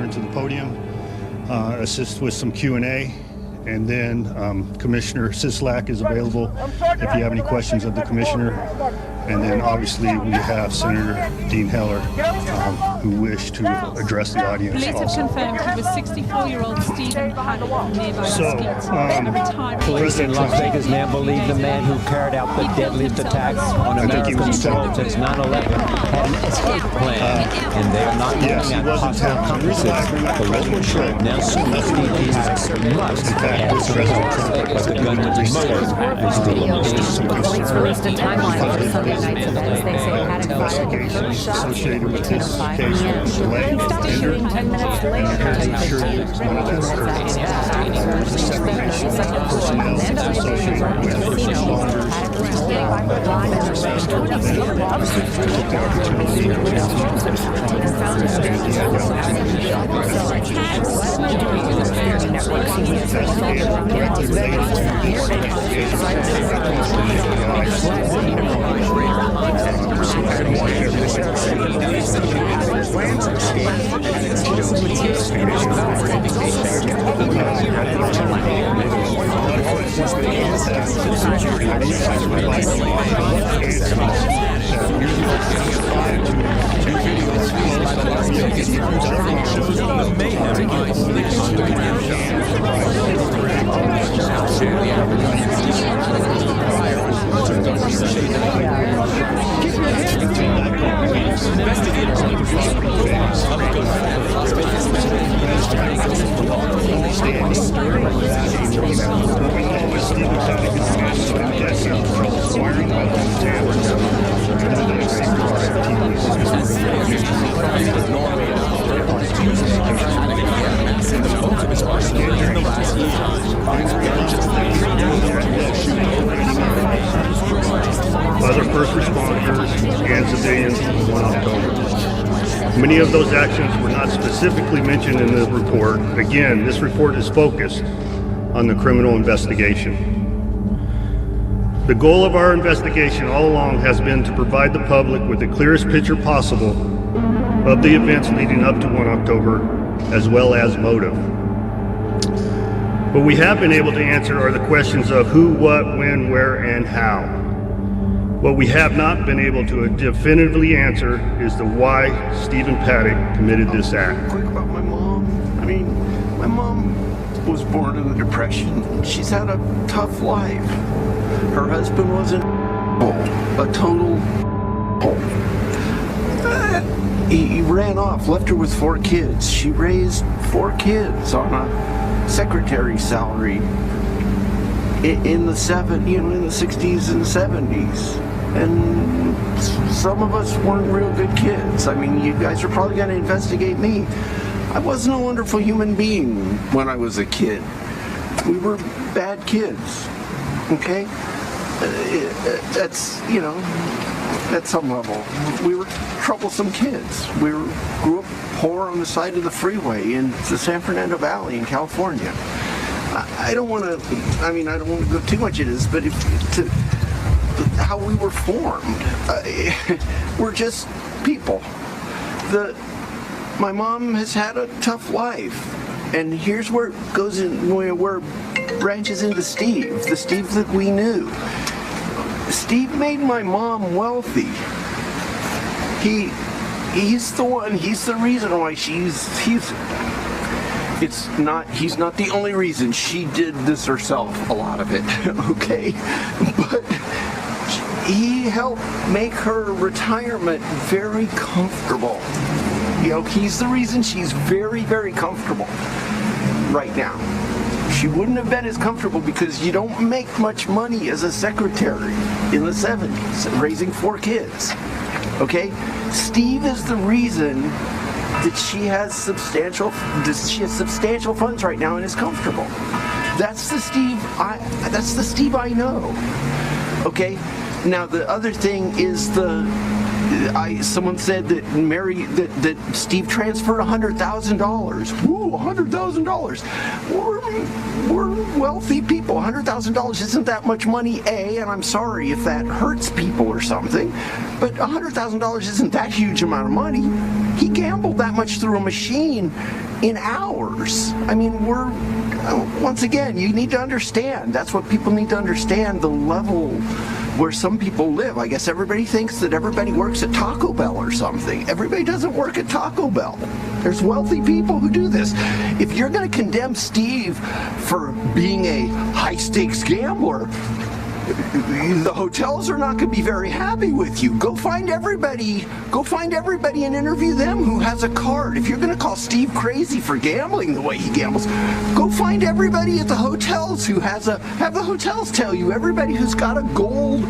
return to the podium, assist with some Q&A, and then Commissioner Sisolak is available if you have any questions of the Commissioner. And then obviously we have Senator Dean Heller who wished to address the audience. Police have confirmed he was 64-year-old Stephen Paddock from nearby Mesquite, a retired Police in Las Vegas now believe the man who carried out the deadliest attacks on American soil since 9/11 had an escape plan, and they are not ruling out possible accomplices. The local sheriff now sues Steve Paddock must have some help, but the gun was removed. Is still a mystery. Police released a timeline for Sunday night's events. They say Paddock fired the first shot associated with this 10:05 case p.m. was delayed. He stopped shooting 10 minutes later. Personnel associated with first responders other first responders and civilians on October. Many of those actions were not specifically mentioned in the report. Again, this report is focused on the criminal investigation. The goal of our investigation all along has been to provide the public with the clearest picture possible of the events leading up to 1 October, as well as motive. What we have been able to answer are the questions of who, what, when, where, and how. What we have not been able to definitively answer is the why Stephen Paddock committed this act. Quick about my mom. My mom was born in the Depression. She's had a tough life. Her husband was a total he ran off, left her with 4 kids. She raised 4 kids on a secretary salary in the 60s and 70s. And some of us weren't real good kids. I mean, you guys are probably going to investigate me. I wasn't a wonderful human being when I was a kid. We were bad kids, okay? That's, at some level. We were troublesome kids. We grew up poor on the side of the freeway in the San Fernando Valley in California. I don't want to go too much into this, but how we were formed. We're just people. My mom has had a tough life, and here's where it goes in, where it branches into Steve, the Steve that we knew. Steve made my mom wealthy. He's the reason why he's not the only reason. She did this herself, a lot of it, okay? But he helped make her retirement very comfortable. He's the reason she's very, very comfortable right now. She wouldn't have been as comfortable because you don't make much money as a secretary in the 70s, raising 4 kids, okay? Steve is the reason that she has substantial funds right now and is comfortable. That's the Steve I know. Okay? Now the other thing is someone said that Steve transferred $100,000. Woo, $100,000. We're wealthy people. $100,000 isn't that much money, and I'm sorry if that hurts people or something, but $100,000 isn't that huge amount of money. He gambled that much through a machine in hours. I mean, once again, you need to understand. That's what people need to understand, the level where some people live. I guess everybody thinks that everybody works at Taco Bell or something. Everybody doesn't work at Taco Bell. There's wealthy people who do this. If you're going to condemn Steve for being a high-stakes gambler, the hotels are not going to be very happy with you. Go find everybody and interview them who has a card. If you're going to call Steve crazy for gambling the way he gambles, go find everybody at the hotels who have the hotels tell you. Everybody who's got a gold,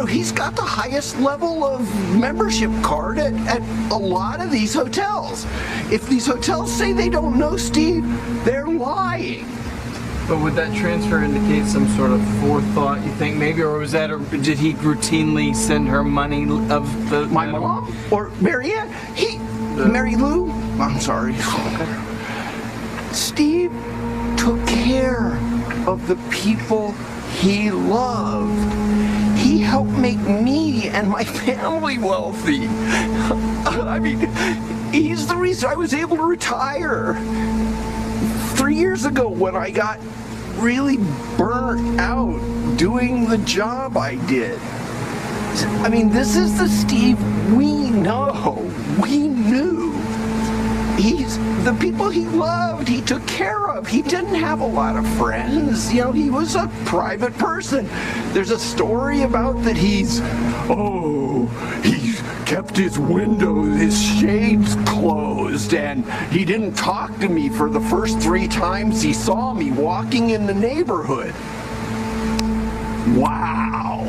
he's got the highest level of membership card at a lot of these hotels. If these hotels say they don't know Steve, they're lying. But would that transfer indicate some sort of forethought, you think, maybe? Or was that, did he routinely send her money of the... My mom? Or Mary Ann? Mary Lou? I'm sorry. Steve took care of the people he loved. He helped make me and my family wealthy. I mean, he's the reason I was able to retire. 3 years ago, when I got really burnt out doing the job I did. I mean, this is the Steve we know. We knew. He's the people he loved, he took care of. He didn't have a lot of friends. He was a private person. There's a story about that he kept his windows, his shades closed, and he didn't talk to me for the first 3 times he saw me walking in the neighborhood. Wow.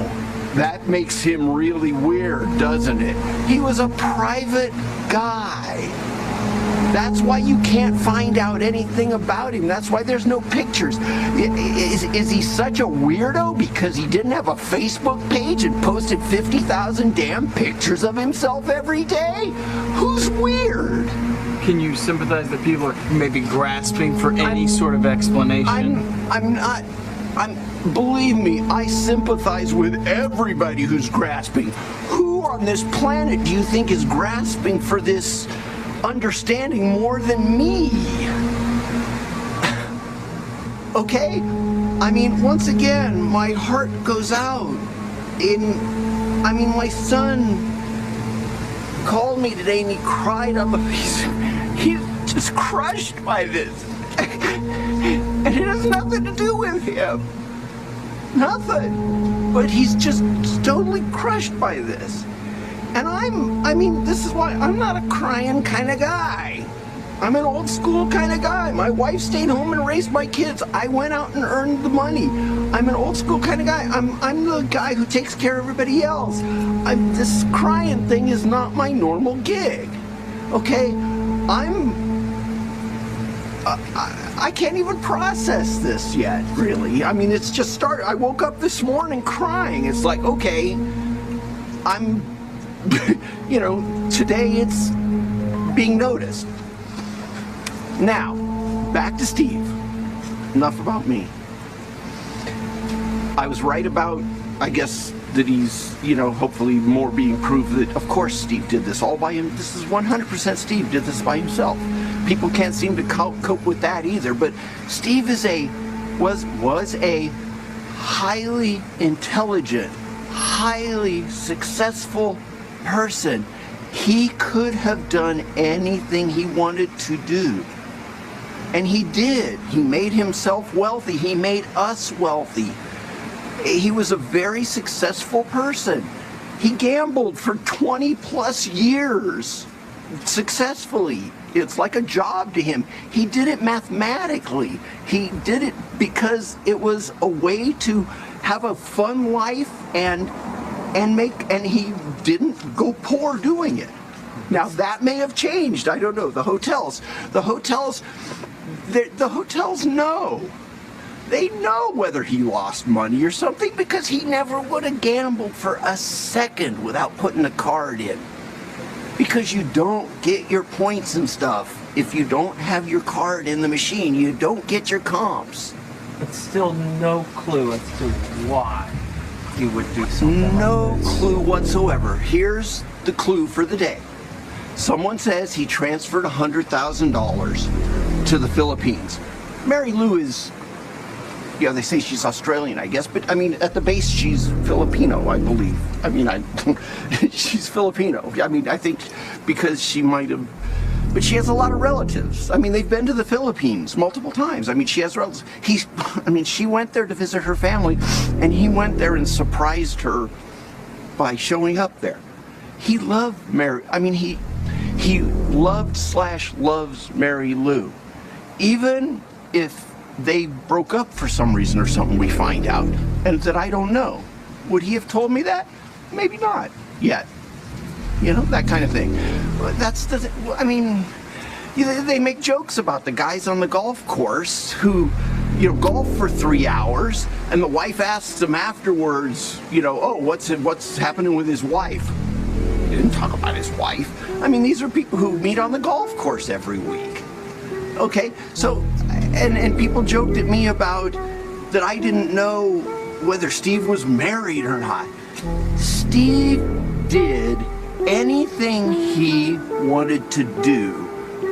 That makes him really weird, doesn't it? He was a private guy. That's why you can't find out anything about him. That's why there's no pictures. Is he such a weirdo because he didn't have a Facebook page and posted 50,000 damn pictures of himself every day? Who's weird? Can you sympathize that people are maybe grasping for any sort of explanation? I'm not. Believe me, I sympathize with everybody who's grasping. Who on this planet do you think is grasping for this understanding more than me? Okay? I mean, once again, my heart goes out. My son called me today and he cried up. He's just crushed by this. And it has nothing to do with him. Nothing. But he's just totally crushed by this. And this is why I'm not a crying kind of guy. I'm an old school kind of guy. My wife stayed home and raised my kids. I went out and earned the money. I'm an old school kind of guy. I'm the guy who takes care of everybody else. This crying thing is not my normal gig. Okay? I can't even process this yet, really. I mean, it's just started. I woke up this morning crying. It's like, okay, today it's being noticed. Now, back to Steve. Enough about me. I was right about, I guess, that he's, hopefully more being proved that, of course, Steve did this all by him. This is 100% Steve did this by himself. People can't seem to cope with that either. But Steve was a highly intelligent, highly successful person. He could have done anything he wanted to do. And he did. He made himself wealthy. He made us wealthy. He was a very successful person. He gambled for 20 plus years successfully. It's like a job to him. He did it mathematically. He did it because it was a way to have a fun life and he didn't go poor doing it. Now that may have changed. I don't know. The hotels know. They know whether he lost money or something because he never would have gambled for a second without putting a card in. Because you don't get your points and stuff. If you don't have your card in the machine, you don't get your comps. But still no clue as to why he would do something No like this. clue whatsoever. Here's the clue for the day. Someone says he transferred $100,000 to the Philippines. Mary Lou is, they say she's Australian, I guess, but I mean, at the base, she's Filipino, I believe. I mean, she's Filipino. I mean, I think because she might have, but she has a lot of relatives. I mean, they've been to the Philippines multiple times. I mean, she has relatives. She went there to visit her family, and he went there and surprised her by showing up there. He loved Mary. I mean, he loved/loves Mary Lou. Even if they broke up for some reason or something, we find out, and that I don't know. Would he have told me that? Maybe not yet. That kind of thing. They make jokes about the guys on the golf course who, golf for 3 hours, and the wife asks him afterwards, oh, what's happening with his wife? He didn't talk about his wife. I mean, these are people who meet on the golf course every week. Okay, so, and people joked at me about that I didn't know whether Steve was married or not. Steve did anything he wanted to do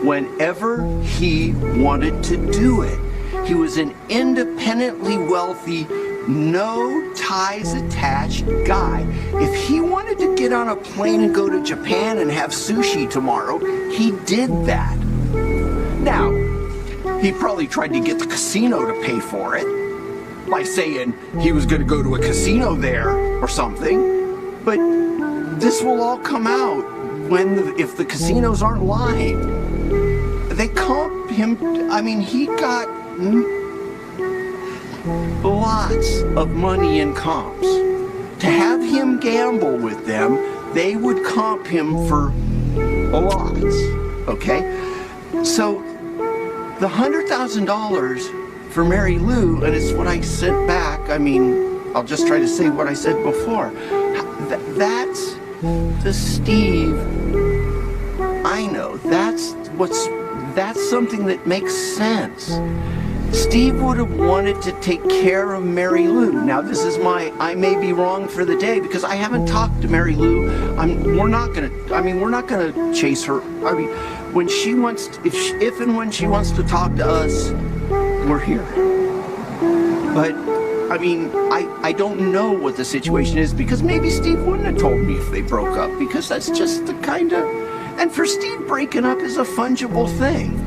whenever he wanted to do it. He was an independently wealthy, no ties attached guy. If he wanted to get on a plane and go to Japan and have sushi tomorrow, he did that. Now, he probably tried to get the casino to pay for it by saying he was going to go to a casino there or something, but this will all come out if the casinos aren't lying. They comp him, he got lots of money in comps. To have him gamble with them, they would comp him for lots, okay? So the $100,000 for Mary Lou, and it's what I sent back, I'll just try to say what I said before. That's the Steve I know. That's something that makes sense. Steve would have wanted to take care of Mary Lou. Now, this is I may be wrong for the day because I haven't talked to Mary Lou. We're not gonna chase her. When she wants, if and when she wants to talk to us, we're here. But I don't know what the situation is because maybe Steve wouldn't have told me if they broke up because that's just the kind of, and for Steve, breaking up is a fungible thing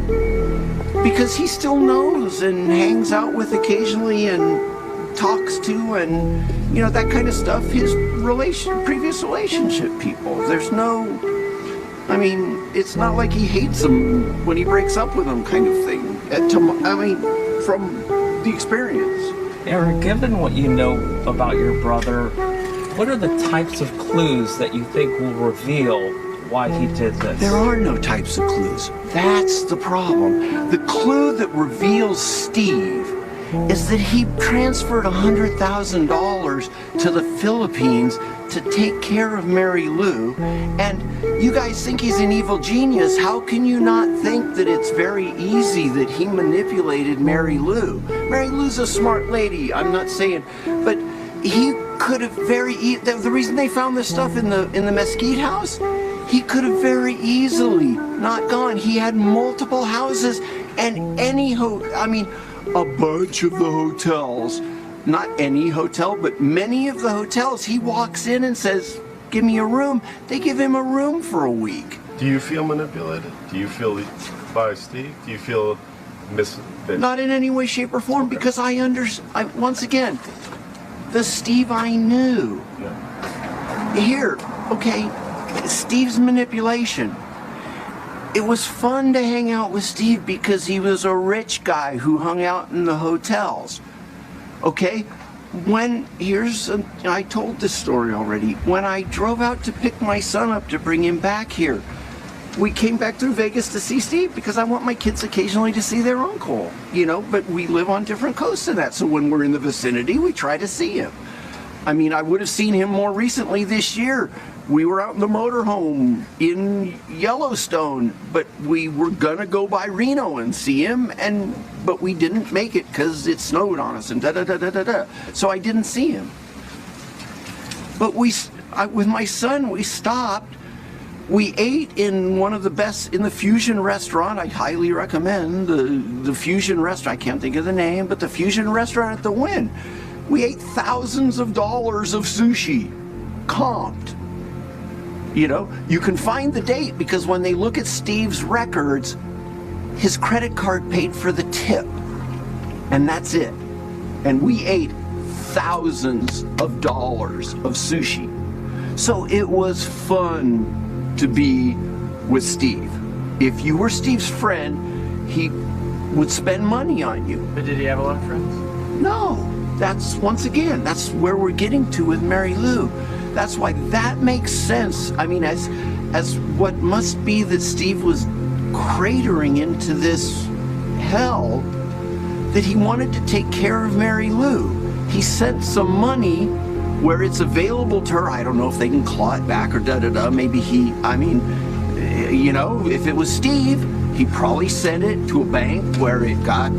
because he still knows and hangs out with occasionally and talks to and, that kind of stuff, his previous relationship people. There's no, it's not like he hates them when he breaks up with them kind of thing. From the experience. Eric, given what you know about your brother, what are the types of clues that you think will reveal why he did this? There are no types of clues. That's the problem. The clue that reveals Steve is that he transferred $100,000 to the Philippines to take care of Mary Lou, and you guys think he's an evil genius. How can you not think that it's very easy that he manipulated Mary Lou? Mary Lou's a smart lady, I'm not saying, but he could have the reason they found this stuff in the Mesquite house, he could have very easily not gone. He had multiple houses, and a bunch of the hotels, not any hotel, but many of the hotels, he walks in and says, give me a room. They give him a room for a week. Do you feel manipulated? Do you feel by Steve? Do you feel Not in any way, shape, or form, because once again, the Steve I knew. Yeah. Here, okay, Steve's manipulation. It was fun to hang out with Steve because he was a rich guy who hung out in the hotels. Okay? I told this story already. When I drove out to pick my son up to bring him back here, we came back through Vegas to see Steve because I want my kids occasionally to see their uncle, but we live on different coasts than that. So when we're in the vicinity, we try to see him. I would have seen him more recently this year. We were out in the motorhome in Yellowstone, but we were gonna go by Reno and see him, but we didn't make it because it snowed on us and da-da-da-da-da-da. So I didn't see him. But with my son, we stopped. We ate in one of the best, in the Fusion restaurant. I highly recommend the Fusion restaurant. I can't think of the name, but the Fusion restaurant at the Wynn. We ate thousands of dollars of sushi, comped. You know, you can find the date because when they look at Steve's records, his credit card paid for the tip, and that's it. And we ate thousands of dollars of sushi. So it was fun to be with Steve. If you were Steve's friend, he would spend money on you. But did he have a lot of friends? No, that's, once again, that's where we're getting to with Mary Lou. That's why that makes sense. I mean, as what must be that Steve was cratering into this hell, that he wanted to take care of Mary Lou. He sent some money where it's available to her. I don't know if they can claw it back or da-da-da. Maybe you know, if it was Steve, he probably sent it to a bank where it got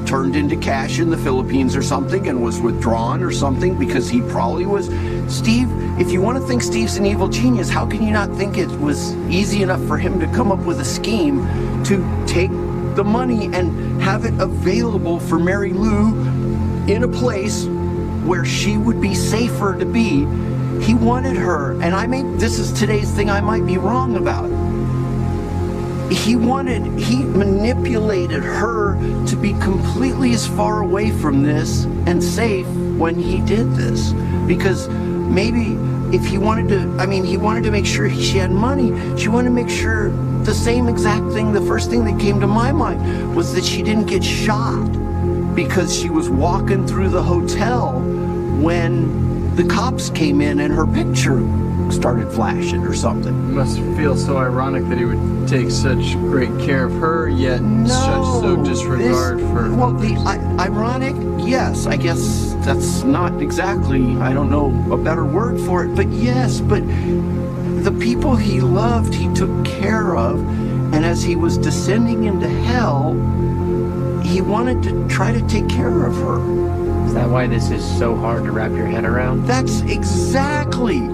turned into cash in the Philippines or something and was withdrawn or something, because he probably was. Steve, if you want to think Steve's an evil genius, how can you not think it was easy enough for him to come up with a scheme to take the money and have it available for Mary Lou in a place where she would be safer to be? He wanted her, and this is today's thing I might be wrong about. He manipulated her to be completely as far away from this and safe when he did this. Because maybe if he wanted to make sure she had money, she wanted to make sure the same exact thing, the first thing that came to my mind was that she didn't get shot because she was walking through the hotel when the cops came in and her picture started flashing or something. It must feel so ironic that he would take such great care of her, yet so disregard for... Well, ironic, yes, I guess that's not exactly, I don't know a better word for it, but yes, but the people he loved, he took care of, and as he was descending into hell, he wanted to try to take care of her. Is that why this is so hard to wrap your head around? That's exactly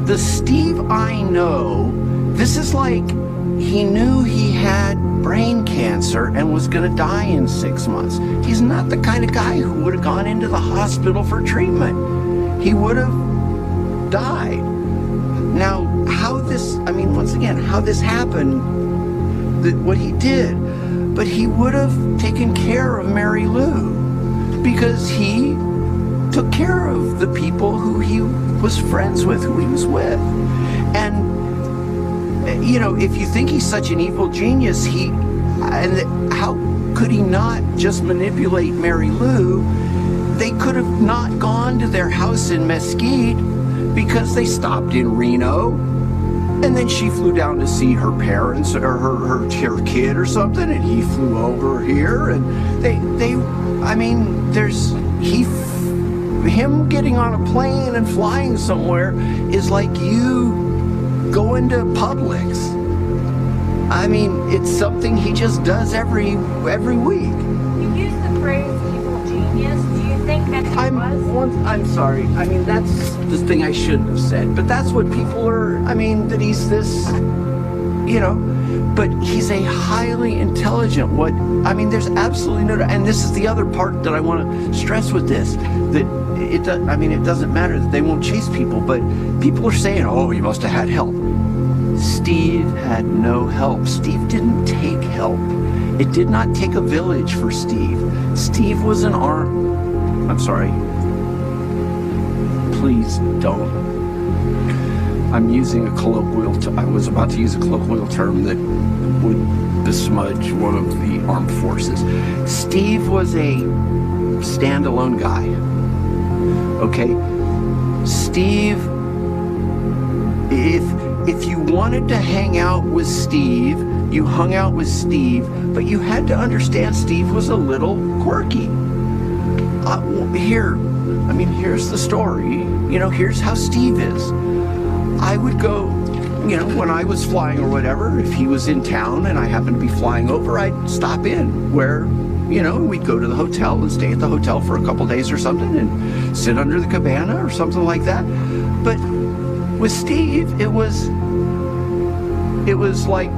the Steve I know. This is like he knew he had brain cancer and was going to die in 6 months. He's not the kind of guy who would have gone into the hospital for treatment. He would have died. Now, once again, how this happened, what he did, but he would have taken care of Mary Lou because he took care of the people who he was friends with, who he was with. And, you know, if you think he's such an evil genius, how could he not just manipulate Mary Lou? They could have not gone to their house in Mesquite because they stopped in Reno, and then she flew down to see her parents or her kid or something, and he flew over here, and him getting on a plane and flying somewhere is like you going to Publix. I mean, it's something he just does every week. You use the phrase evil genius. Do you think that he was? I'm sorry. I mean, that's the thing I shouldn't have said. But that's what people are, that he's this, but he's a highly intelligent, there's absolutely no, and this is the other part that I want to stress with this, that it doesn't matter that they won't chase people, but people are saying, oh, he must have had help. Steve had no help. Steve didn't take help. It did not take a village for Steve. Steve was I'm sorry. Please don't. I'm using a colloquial, I was about to use a colloquial term that would besmudge one of the armed forces. Steve was a standalone guy. Okay? Steve, if you wanted to hang out with Steve, you hung out with Steve, but you had to understand Steve was a little quirky. Here's the story. Here's how Steve is. I would go, when I was flying or whatever, if he was in town and I happened to be flying over, I'd stop in where, we'd go to the hotel and stay at the hotel for a couple days or something and sit under the cabana or something like that. But with Steve, it was, it was like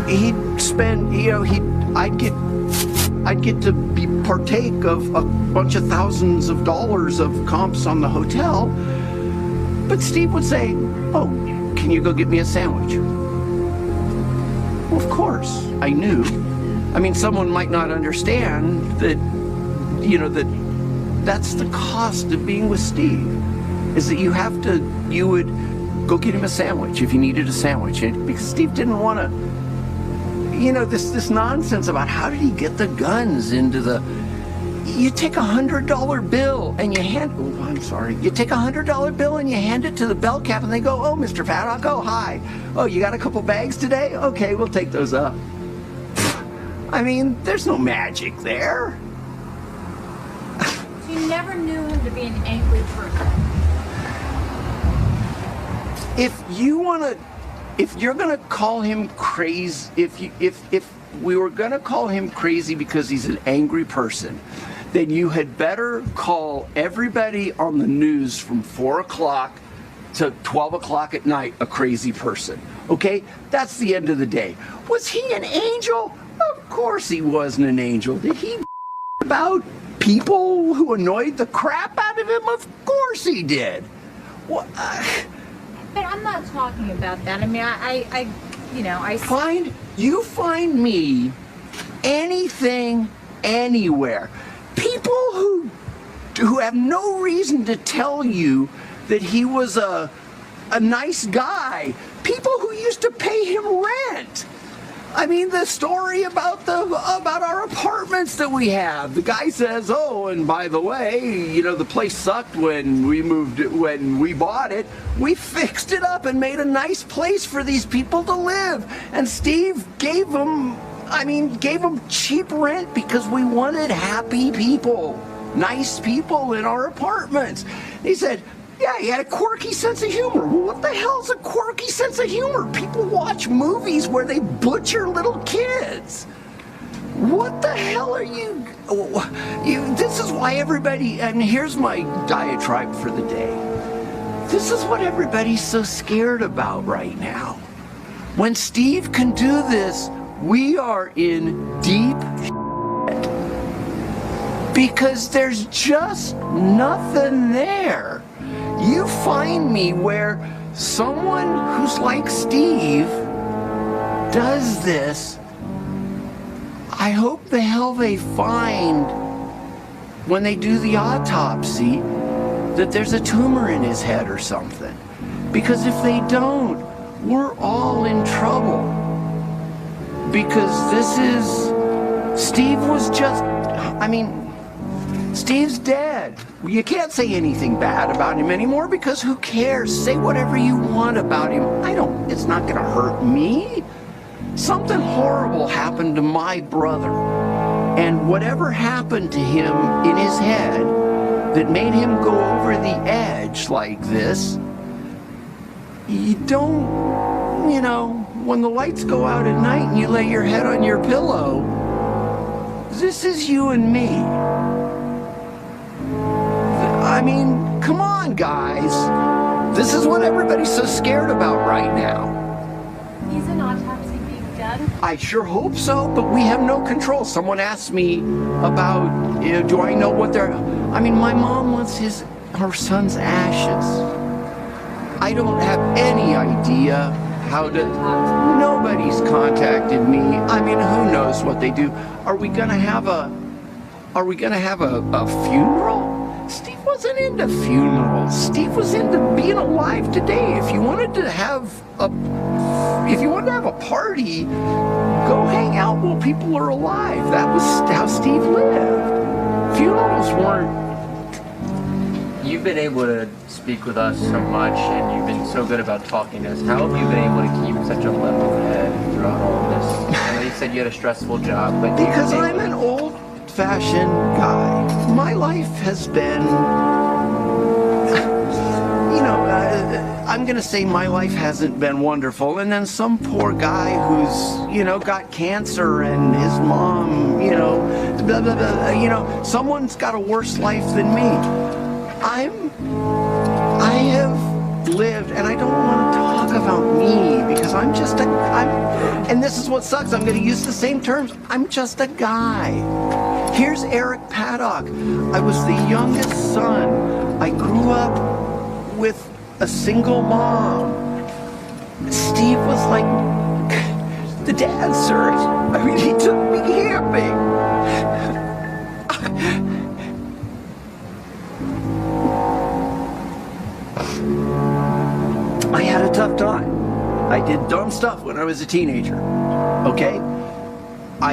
he'd spend, I'd get to be partake of a bunch of thousands of dollars of comps on the hotel. But Steve would say, "Oh, can you go get me a sandwich?" Well, of course, I knew. I mean, someone might not understand that, that's the cost of being with Steve, is that you would go get him a sandwich if you needed a sandwich. And because Steve didn't want to, this nonsense about how did he get the guns into the, you take $100 bill and you you take $100 bill and you hand it to the bell cap and they go, "Oh, Mr. Paddock, oh, hi. Oh, you got a couple bags today? Okay, we'll take those up." I mean, there's no magic there. You never knew him to be an angry person. If you're gonna call him crazy, if we were gonna call him crazy because he's an angry person, then you had better call everybody on the news from 4 o'clock to 12 o'clock at night a crazy person. Okay? That's the end of the day. Was he an angel? Of course he wasn't an angel. Did he about people who annoyed the crap out of him? Of course he did. What? But I'm not talking about that. I mean, I find me anything, anywhere. People who have no reason to tell you that he was a nice guy. People who used to pay him rent. I mean, the story about our apartments that we have. The guy says, "Oh, and by the way, the place sucked when we bought it. We fixed it up and made a nice place for these people to live." And Steve gave them cheap rent because we wanted happy people, nice people in our apartments. He said, "Yeah, he had a quirky sense of humor." Well, what the hell's a quirky sense of humor? People watch movies where they butcher little kids. What the hell are you? This is why everybody, and here's my diatribe for the day. This is what everybody's so scared about right now. When Steve can do this, we are in deep shit. Because there's just nothing there. You find me where someone who's like Steve does this. I hope the hell they find, when they do the autopsy, that there's a tumor in his head or something. Because if they don't, we're all in trouble. Because Steve was just, Steve's dead. You can't say anything bad about him anymore because who cares? Say whatever you want about him. It's not gonna hurt me. Something horrible happened to my brother. And whatever happened to him in his head that made him go over the edge like this, you don't, when the lights go out at night and you lay your head on your pillow, this is you and me. Come on, guys. This is what everybody's so scared about right now. Is an autopsy being done? I sure hope so, but we have no control. Someone asked me about, do I know what they're... my mom wants her son's ashes. I don't have any idea how to... Nobody's contacted me. Who knows what they do? Are we gonna have a funeral? Steve wasn't into funerals. Steve was into being alive today. If you wanted to have a party, go hang out while people are alive. That was how Steve lived. Funerals weren't. You've been able to speak with us so much, and you've been so good about talking to us. How have you been able to keep such a level head throughout all of this? I know you said you had a stressful job, but because I'm an old-fashioned guy. My life has been, I'm gonna say my life hasn't been wonderful. And then some poor guy who's, got cancer and his mom, blah, blah, blah, someone's got a worse life than me. I have lived, and I don't want to talk about me because and this is what sucks. I'm going to use the same terms. I'm just a guy. Here's Eric Paddock. I was the youngest son. I grew up with a single mom. Steve was like the dad, sir. I mean, he took me camping. I had a tough time. I did dumb stuff when I was a teenager. Okay? I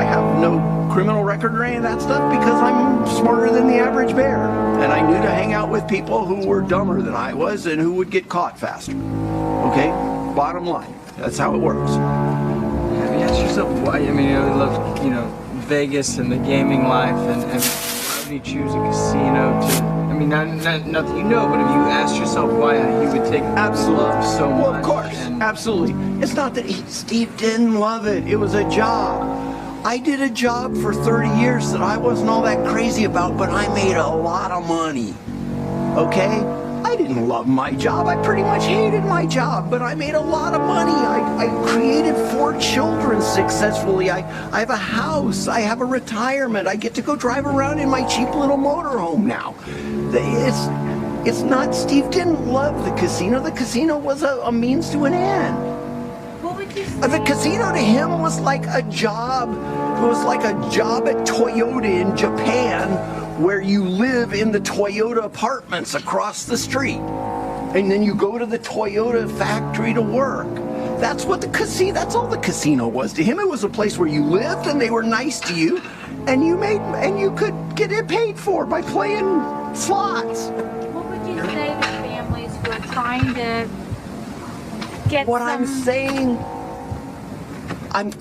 have no criminal record or any of that stuff because I'm smarter than the average bear. And I knew to hang out with people who were dumber than I was and who would get caught faster. Okay? Bottom line. That's how it works. Have you asked yourself why? I mean, you love, Vegas and the gaming life, and why would you choose a casino to? I mean, not that you know, but have you asked yourself why he would take love so much? Well, of course, absolutely. It's not that Steve didn't love it. It was a job. I did a job for 30 years that I wasn't all that crazy about, but I made a lot of money. Okay? I didn't love my job. I pretty much hated my job, but I made a lot of money. I created 4 children successfully. I have a house. I have a retirement. I get to go drive around in my cheap little motorhome now. It's not, Steve didn't love the casino. The casino was a means to an end. What would you say? The casino to him was like a job. It was like a job at Toyota in Japan, where you live in the Toyota apartments across the street. And then you go to the Toyota factory to work. That's what that's all the casino was to him. It was a place where you lived and they were nice to you and you could get it paid for by playing slots. What would you say to families who are trying to get What I'm saying, I'm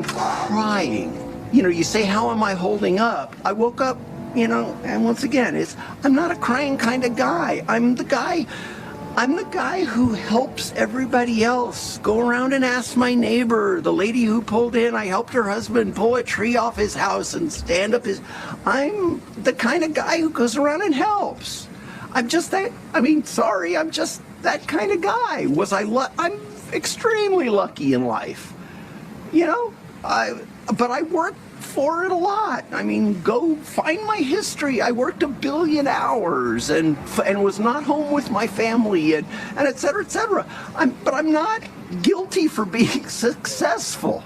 crying. You say, how am I holding up? I woke up, and once again, I'm not a crying kind of guy. I'm the guy who helps everybody else. Go around and ask my neighbor, the lady who pulled in, I helped her husband pull a tree off his house and stand up I'm the kind of guy who goes around and helps. I'm just that kind of guy. I'm extremely lucky in life. But I worked for it a lot. I mean, go find my history. I worked 1 billion hours and was not home with my family and et cetera, et cetera. But I'm not guilty for being successful.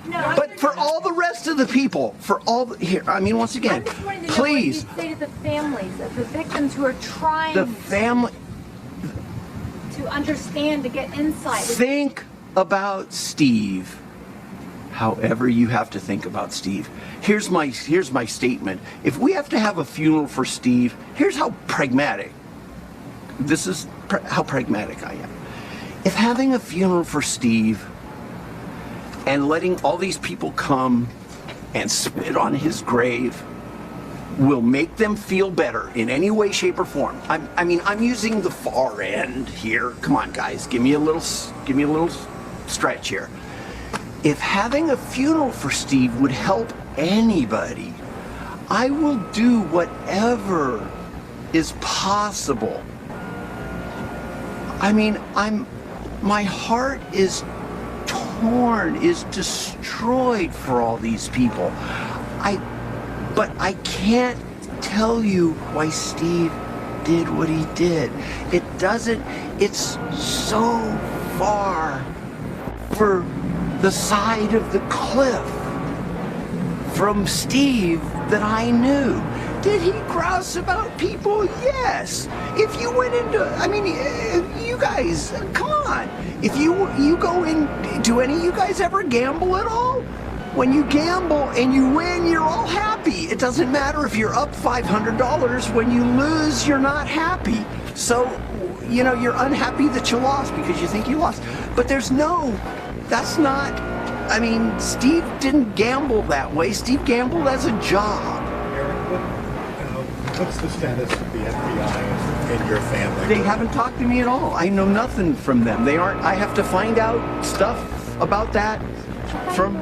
No, but for all the rest of the people, once again, please. What you'd say to the families of the victims who are trying to understand, to get insight. Think about Steve. However you have to think about Steve. Here's my statement. If we have to have a funeral for Steve, here's how pragmatic. This is how pragmatic I am. If having a funeral for Steve and letting all these people come and spit on his grave will make them feel better in any way, shape, or form. I'm using the far end here. Come on, guys, give me a little stretch here. If having a funeral for Steve would help anybody, I will do whatever is possible. My heart is torn, is destroyed for all these people. But I can't tell you why Steve did what he did. It's so far for the side of the cliff from Steve that I knew. Did he grouse about people? Yes. If you went into, you guys, come on. If you go in, do any of you guys ever gamble at all? When you gamble and you win, you're all happy. It doesn't matter if you're up $500. When you lose, you're not happy. So, you're unhappy that you lost because you think you lost. But Steve didn't gamble that way. Steve gambled as a job. Eric, what's the status of the FBI and your family? They haven't talked to me at all. I know nothing from them. I have to find out stuff about that from...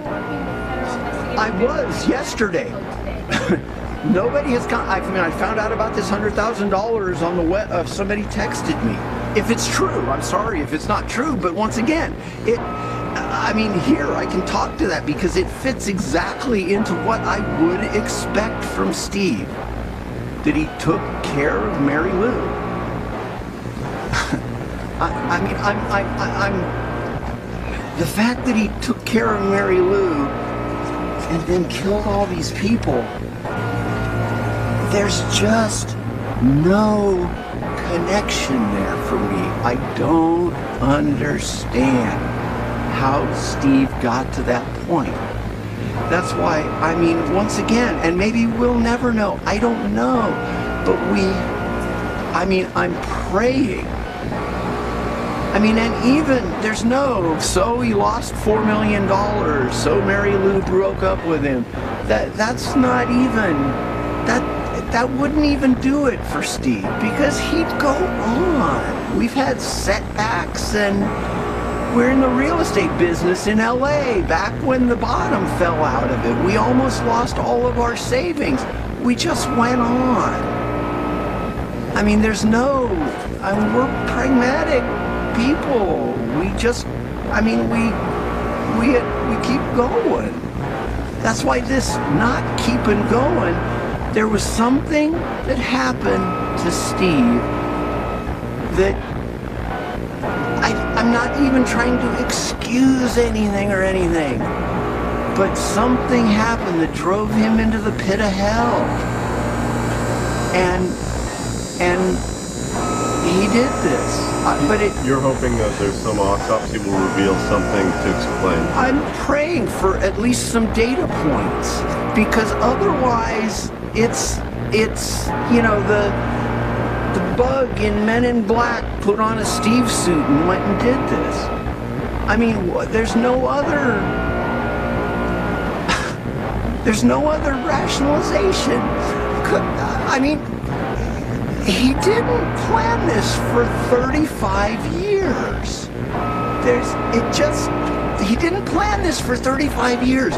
I was yesterday. Nobody has I found out about this $100,000 on the web. Somebody texted me. if it's true. I'm sorry if it's not true, but once again, I mean, here I can talk to that because it fits exactly into what I would expect from Steve. That he took care of Mary Lou. I mean, I'm the fact that he took care of Mary Lou and then killed all these people. There's just no connection there for me. I don't understand how Steve got to that point. That's why, I mean, once again, and maybe we'll never know, I don't know, but I'm praying. I mean, and even, there's no, so he lost $4 million, so Mary Lou broke up with him. That's not even, that wouldn't even do it for Steve, because he'd go on. We've had setbacks, and we're in the real estate business in LA. Back when the bottom fell out of it, we almost lost all of our savings. We just went on. I mean, there's no, we're pragmatic people. We just, I mean, we keep going. That's why this not keeping going, there was something that happened to Steve that I'm not even trying to excuse anything or anything, but something happened that drove him into the pit of hell. And he did this. You're hoping that there's some autopsy will reveal something to explain. I'm praying for at least some data points, because otherwise it's you know, the bug in Men in Black put on a Steve suit and went and did this. I mean, there's no other rationalization. I mean, he didn't plan this for 35 years. He didn't plan this for 35 years.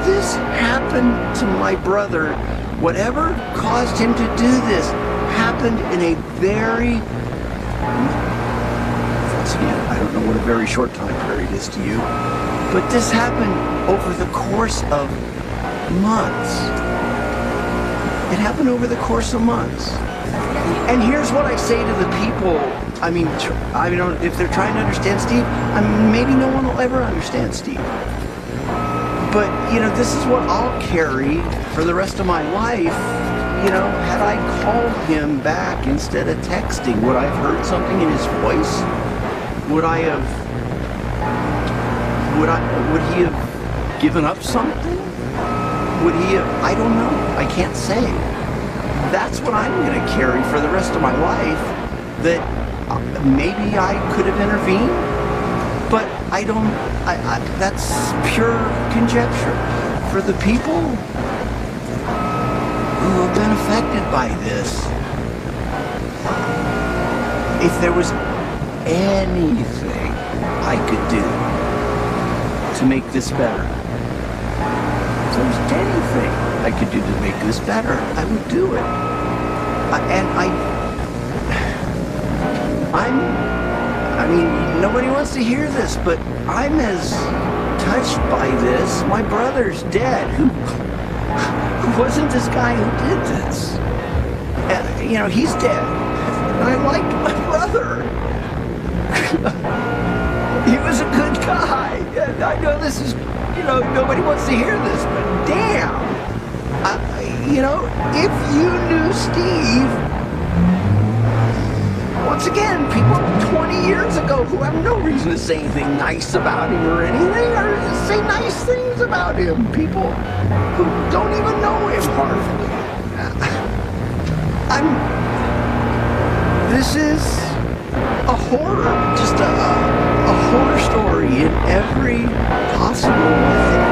This happened to my brother. Whatever caused him to do this happened in a very, once again, I don't know what a very short time period is to you, but this happened over the course of months. It happened over the course of months. And here's what I say to the people. I mean, if they're trying to understand Steve, maybe no one will ever understand Steve. But, you know, this is what I'll carry for the rest of my life. You know, had I called him back instead of texting, would I have heard something in his voice? Would he have given up something? Would he have, I don't know. I can't say. That's what I'm going to carry for the rest of my life, that maybe I could have intervened, but I don't, that's pure conjecture. For the people who have been affected by this, if there was anything I could do to make this better, if there was anything I could do to make this better, I would do it. I mean, nobody wants to hear this, but I'm as touched by this. My brother's dead, who wasn't this guy who did this. You know, he's dead. And I liked my brother. He was a good guy. And I know this is, you know, nobody wants to hear this, but damn. You know, if you knew Steve, once again, people 20 years ago who have no reason to say anything nice about him or anything, or say nice things about him. People who don't even know him hardly. This is a horror, just a horror story in every possible way.